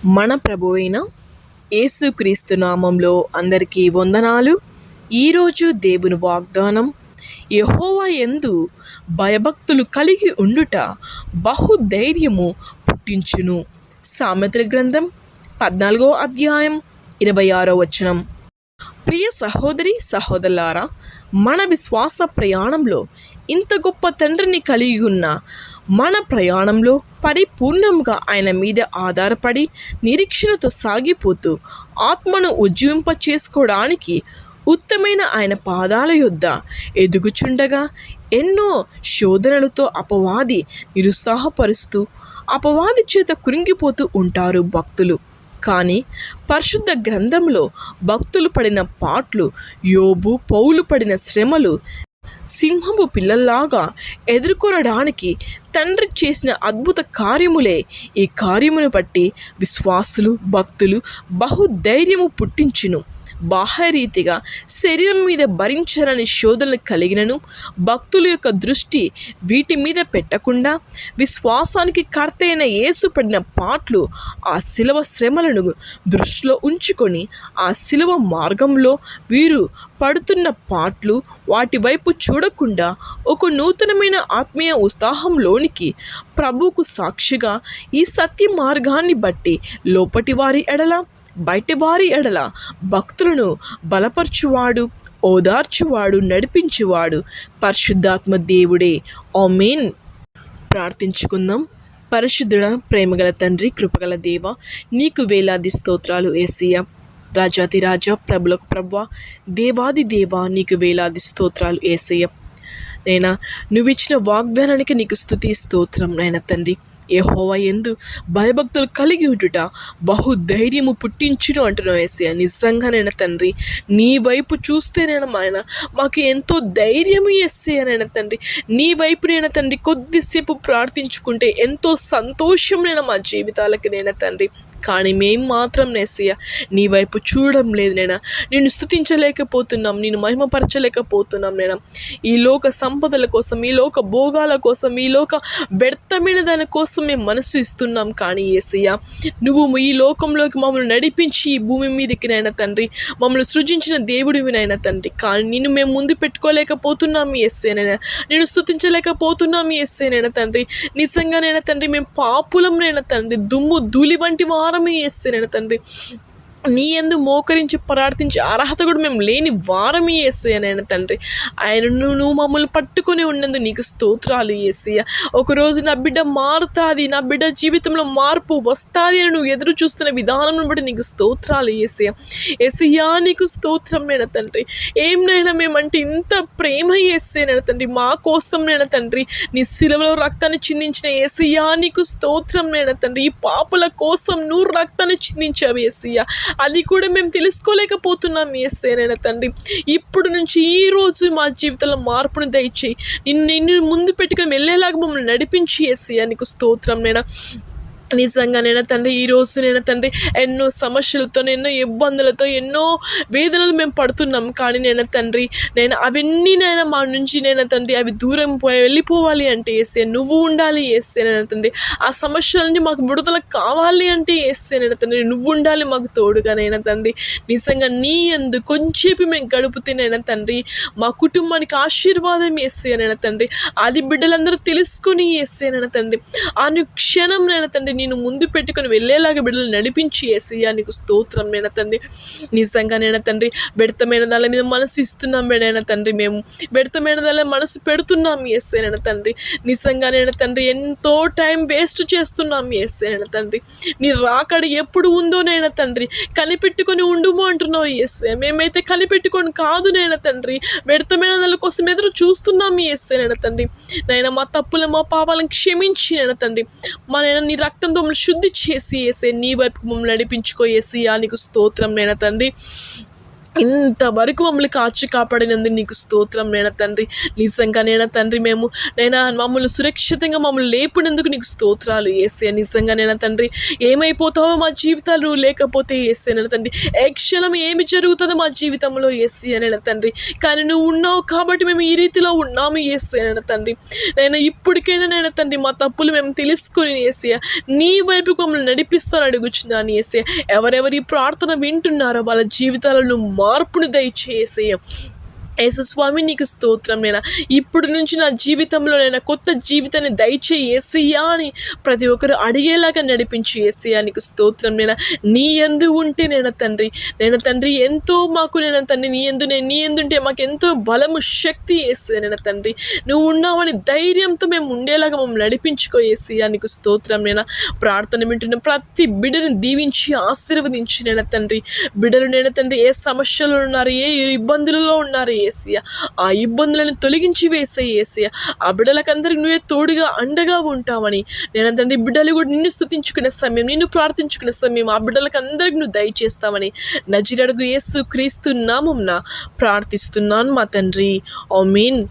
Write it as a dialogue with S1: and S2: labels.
S1: మన ప్రభువైన యేసుక్రీస్తు నామంలో అందరికీ వందనాలు. ఈరోజు దేవుని వాగ్దానం, యెహోవా యందు భయభక్తులు కలిగి ఉండుట బహుధైర్యము పుట్టించును. సామెతల గ్రంథం 14వ అధ్యాయం 26వ వచనం. ప్రియ సహోదరి సహోదరులారా, మన విశ్వాస ప్రయాణంలో ఇంత గొప్ప తండ్రిని కలిగి ఉన్న మన ప్రయాణంలో పరిపూర్ణంగా ఆయన మీద ఆధారపడి నిరీక్షణతో సాగిపోతూ ఆత్మను ఉజ్జీవింప చేసుకోవడానికి ఉత్తమైన ఆయన పాదాల యొద్ద ఎదుగుచుండగా ఎన్నో శోధనలతో అపవాది నిరుత్సాహపరుస్తూ అపవాది చేత కురింగిపోతూ ఉంటారు భక్తులు. కానీ పరిశుద్ధ గ్రంథంలో భక్తులు పడిన పాట్లు, యోబు, పౌలు పడిన శ్రమలు సింహపు పిల్లల్లాగా ఎదుర్కొనడానికి తండ్రి చేసిన అద్భుత కార్యములే. ఈ కార్యమును బట్టి విశ్వాసులు, భక్తులు బహుధైర్యము పుట్టించును. బాహ్యరీతిగా శరీరం మీద భరించాలని శోధనలు కలిగినను భక్తుల యొక్క దృష్టి వీటి మీద పెట్టకుండా విశ్వాసానికి కర్త అయిన యేసు పడిన పాట్లు, ఆ శిలువ శ్రమలను దృష్టిలో ఉంచుకొని ఆ శిలువ మార్గంలో వీరు పడుతున్న పాట్లు వాటి వైపు చూడకుండా ఒక నూతనమైన ఆత్మీయ ఉత్సాహంలోనికి ప్రభువుకు సాక్షిగా ఈ సత్య మార్గాన్ని బట్టి లోపటి వారి ఎడల బయటి వారి ఎడల భక్తులను బలపరచువాడు, ఓదార్చువాడు, నడిపించువాడు పరిశుద్ధాత్మ దేవుడే. ఆమేన్. ప్రార్థించుకుందాం. పరిశుద్ధుడ, ప్రేమగల తండ్రి, కృపగల దేవ, నీకు వేలాది స్తోత్రాలు యేసయ్యా. రాజాది రాజా, ప్రభులకు ప్రభువా, దేవాది దేవా, నీకు వేలాది స్తోత్రాలు యేసయ్యా. నైనా నువ్విచ్చిన వాగ్దానానికి నీకు స్తుతి స్తోత్రం నైనా తండ్రి. యెహోవా యందు భయభక్తులు కలిగి ఉండుట బహుధైర్యము పుట్టించును అంటున్నావు యేసయ్యా. నిజంగానైనా తండ్రి, నీ వైపు చూస్తేనైనా ఆయన మాకు ఎంతో ధైర్యము యేసయ్యానైనా తండ్రి. నీ వైపునైనా తండ్రి కొద్దిసేపు ప్రార్థించుకుంటే ఎంతో సంతోషమైనా మా జీవితాలకి నైనా తండ్రి. కానీ మేము మాత్రం యేసయ్యా నీ వైపు చూడడం లేదు నైనా. నిన్ను స్తుతించలేకపోతున్నాం, నిన్ను మహిమపరచలేకపోతున్నాం నైనా. ఈ లోక సంపదల కోసం, ఈ లోక భోగాల కోసం, ఈ లోక వ్యర్థమైన దాని కోసం మేము మనసు ఇస్తున్నాం. కానీ యేసయ్యా, నువ్వు ఈ లోకంలోకి మమ్మల్ని నడిపించి ఈ భూమి మీదకి నైనా తండ్రి మమ్మల్ని సృజించిన దేవుడివినైనా తండ్రి. కానీ నిన్ను మేము ముందు పెట్టుకోలేకపోతున్నాము యేసయ్యనైనా, నిన్ను స్తుతించలేకపోతున్నాము యేసయ్యనైనా తండ్రి. నిజంగానైనా తండ్రి మేము పాపులంనైనా తండ్రి, దుమ్ము ధూళి వంటి వారమే యేసయ్యనైనా తండ్రి. నీ యందు మోకరించి ప్రార్థించే అర్హత కూడా మేము లేని వారమే యేసయ్యనైనా తండ్రి. ఆయనను నువ్వు మమ్మల్ని పట్టుకొని ఉన్నందుకు నీకు స్తోత్రాలు యేసయ్య. ఒకరోజు నా బిడ్డ మారుతుంది, నా బిడ్డ జీవితంలో మార్పు వస్తుంది అని నువ్వు ఎదురు చూస్తున్న విధానం బట్టి నీకు స్తోత్రాలు యేసయ్య. యేసయ్యా నీకు స్తోత్రం నైనా తండ్రి. ఏమైనా మేమంటే ఇంత ప్రేమ యేసయ్యనైనా తండ్రి, మా కోసం నైనా తండ్రి నీ శిలువలో రక్తాన్ని చిందించిన యేసయ్యా నీకు స్తోత్రం నైనా తండ్రి. ఈ పాపుల కోసం నువ్వు రక్తాన్ని చిందించావు యేసయ్య. అది కూడా మేము తెలుసుకోలేకపోతున్నాం యేసయ్యనైనా తండ్రి. ఇప్పుడు నుంచి ఈ రోజు మా జీవితంలో మార్పును దయచేయి. నిన్ను ముందు పెట్టుకుని వెళ్ళేలాగా మమ్మల్ని నడిపించి యేసయ్యా నీకు స్తోత్రం నైనా. నిజంగానైనా తండ్రి, ఈరోజు నైనా తండ్రి ఎన్నో సమస్యలతో, ఎన్నో ఇబ్బందులతో, ఎన్నో వేదనలు మేము పడుతున్నాం. కానీ నేను తండ్రి అవన్నీ మా నుంచి నైనా తండ్రి అవి దూరం వెళ్ళిపోవాలి అంటే యేసయ్య నువ్వు ఉండాలి యేసయ్యనైనా తండ్రి. ఆ సమస్యలన్నీ మాకు విడుదల కావాలి అంటే యేసయ్యనైనా తండ్రి నువ్వు ఉండాలి మాకు తోడుగానైనా తండ్రి. నిజంగా నీ యందు కొంచెంసేపు మేము గడుపుతేనైనా తండ్రి మా కుటుంబానికి ఆశీర్వాదం యేసయ్యనైనా తండ్రి. అది బిడ్డలందరూ తెలుసుకొని యేసయ్యనైనా తండ్రి అనుక్షణం నైనా తండ్రి నేను ముందు పెట్టుకొని వెళ్ళేలాగా బిడ్డలు నడిపించి యేసయ్యా నీకు స్తోత్రం నైనా తండ్రి. నిజంగానైనా తండ్రి వ్యర్థమైన దాని మీద మనసు ఇస్తున్నాం బిడ్డైనా తండ్రి. మేము వ్యర్థమైన దాని మనసు పెడుతున్నాం యేసయ్యనైనా తండ్రి. నిజంగానైనా తండ్రి ఎంతో టైం వేస్ట్ చేస్తున్నాం యేసయ్యనైనా తండ్రి. నీ రాకడ ఎప్పుడు ఉందోనైనా తండ్రి కనిపెట్టుకొని ఉండుము అంటున్నావు యేసయ్య. మేమైతే కనిపెట్టుకొని కాదు నైనా తండ్రి, వ్యర్థమైన దాని కోసం ఎదురు చూస్తున్నాం యేసయ్యనైనా తండ్రి. నైనా మా తప్పులు మా పాపాలను క్షమించి నైనా తండ్రి. మా నైనా నీ రక్తంతో మమ్మల్ని శుద్ధి చేసి యేసయ్య నీ వైపు మమ్మల్ని నడిపించుకో యేసయ్యా నీకు స్తోత్రం నైనా తండ్రి. ఇంతవరకు మమ్మల్ని కాచి కాపాడినందుకు నీకు స్తోత్రం నైనా తండ్రి. నిజంగా నైనా తండ్రి, మేము నైనా మమ్మల్ని సురక్షితంగా మమ్మల్ని లేపినందుకు నీకు స్తోత్రాలు యేసయ్య. నిజంగా నైనా తండ్రి, ఏమైపోతావో మా జీవితాలు నువ్వు లేకపోతే యేసయ్య నైనా తండ్రి, ఏ క్షణం ఏమి జరుగుతుందో మా జీవితంలో యేసయ్య నైనా తండ్రి, కానీ నువ్వు ఉన్నావు కాబట్టి మేము ఈ రీతిలో ఉన్నాము యేసయ్య నైనా తండ్రి. నేను ఇప్పటికైనా నైనా తండ్రి మా తప్పులు మేము తెలుసుకొని యేసయ్య నీ వైపుకు మమ్మల్ని నడిపిస్తాను అడుగుచున్నాను యేసయ్య. ఎవరెవరి ప్రార్థన వింటున్నారో వాళ్ళ జీవితాలను మార్పును దయచేసేయ యేసు స్వామి, నీకు స్తోత్రం నైనా. ఇప్పుడు నుంచి నా జీవితంలో నైనా కొత్త జీవితాన్ని దయచేయి యేసయ్యా అని ప్రతి ఒక్కరు అడిగేలాగా నడిపించి యేసయ్యా, నీకు స్తోత్రం నైనా. నీ యందు ఉంటే నైనా తండ్రి ఎంతో మాకు నైనా తండ్రి, నీ ఎందుంటే మాకు ఎంతో బలము శక్తి యేసయ్యా నైనా తండ్రి. నువ్వు ఉన్నావని ధైర్యంతో మేము ఉండేలాగా మమ్మల్ని నడిపించుకో యేసయ్యా, నీకు స్తోత్రం నైనా. ప్రార్థన వింటున్న ప్రతి బిడ్డను దీవించి ఆశీర్వదించి నైనా తండ్రి. బిడ్డలు నైనా తండ్రి ఏ సమస్యలు ఉన్నారు, ఏ ఇబ్బందులలో ఉన్నారు యేసయ్య, ఆ ఇబ్బందులను తొలగించి వేసేయి యేసయ్య. ఆ బిడ్డలకందరికి నువ్వే తోడుగా అండగా ఉంటావని నేను తండ్రి, బిడ్డలు కూడా నిన్ను స్తుతించుకునే సమయం, నిన్ను ప్రార్థించుకునే సమయం ఆ బిడ్డలకందరికి నువ్వు దయచేస్తావని నజరేయుడగు యేసు క్రీస్తు నామమున ప్రార్థిస్తున్నాను మా తండ్రి. ఆమేన్.